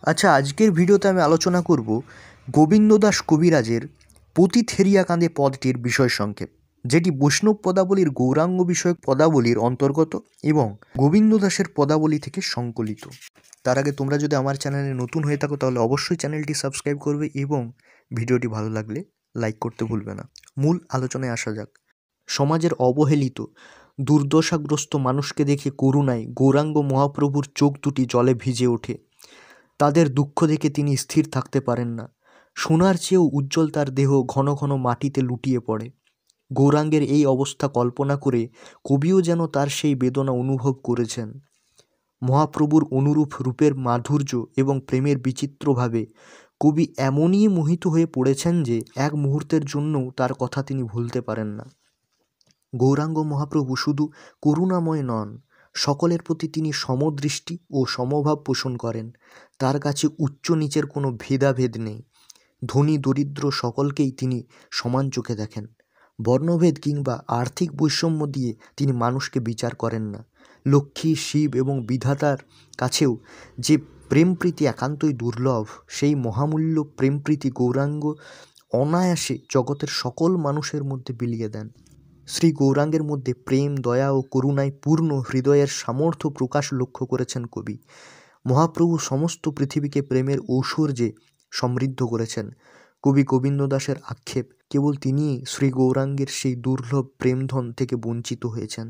আচ্ছা, আজকের ভিডিওতে আমি আলোচনা করব গোবিন্দ দাস কবিরাজের পতিথেরিয়া কাঁদে পদটির বিষয় সংক্ষেপ, যেটি বৈষ্ণব পদাবলীর গৌরাঙ্গ বিষয়ক পদাবলীর অন্তর্গত এবং গোবিন্দ দাসের পদাবলী থেকে সংকলিত। তার আগে তোমরা যদি আমার চ্যানেলে নতুন হয়ে থাকো তাহলে অবশ্যই চ্যানেলটি সাবস্ক্রাইব করবে এবং ভিডিওটি ভালো লাগলে লাইক করতে ভুলবে না। মূল আলোচনায় আসা যাক। সমাজের অবহেলিত দুর্দশাগ্রস্ত মানুষকে দেখে করুণায় গৌরাঙ্গ মহাপ্রভুর চোখ দুটি জলে ভিজে ওঠে। তাদের দুঃখ দেখে তিনি স্থির থাকতে পারেন না। সোনার চেয়েও উজ্জ্বল তার দেহ ঘন ঘন মাটিতে লুটিয়ে পড়ে। গৌরাঙ্গের এই অবস্থা কল্পনা করে কবিও যেন তার সেই বেদনা অনুভব করেছেন। মহাপ্রভুর অনুরূপ রূপের মাধুর্য এবং প্রেমের বিচিত্রভাবে কবি এমনই মোহিত হয়ে পড়েছেন যে এক মুহূর্তের জন্যও তার কথা তিনি ভুলতে পারেন না। গৌরাঙ্গ মহাপ্রভু শুধু করুণাময় নন, সকলের প্রতি তিনি সমদৃষ্টি ও সমভাব পোষণ করেন। তার কাছে উচ্চ নিচের কোনো ভেদাভেদ নেই। ধনী দরিদ্র সকলকেই তিনি সমান চোখে দেখেন। বর্ণভেদ কিংবা আর্থিক বৈষম্য দিয়ে তিনি মানুষকে বিচার করেন না। লক্ষ্মী, শিব এবং বিধাতার কাছেও যে প্রেমপ্রীতি একান্তই দুর্লভ, সেই মহামূল্য প্রেমপ্রীতি গৌরাঙ্গ অনায়াসে জগতের সকল মানুষের মধ্যে বিলিয়ে দেন। শ্রী গৌরাঙ্গের মধ্যে প্রেম, দয়া ও করুণায় পূর্ণ হৃদয়ের সামর্থ্য প্রকাশ লক্ষ্য করেছেন কবি। মহাপ্রভু সমস্ত পৃথিবীকে প্রেমের ঐশ্বর্যে সমৃদ্ধ করেছেন। কবি গোবিন্দ দাসের আক্ষেপ, কেবল তিনিই শ্রী গৌরাঙ্গের সেই দুর্লভ প্রেমধন থেকে বঞ্চিত হয়েছেন।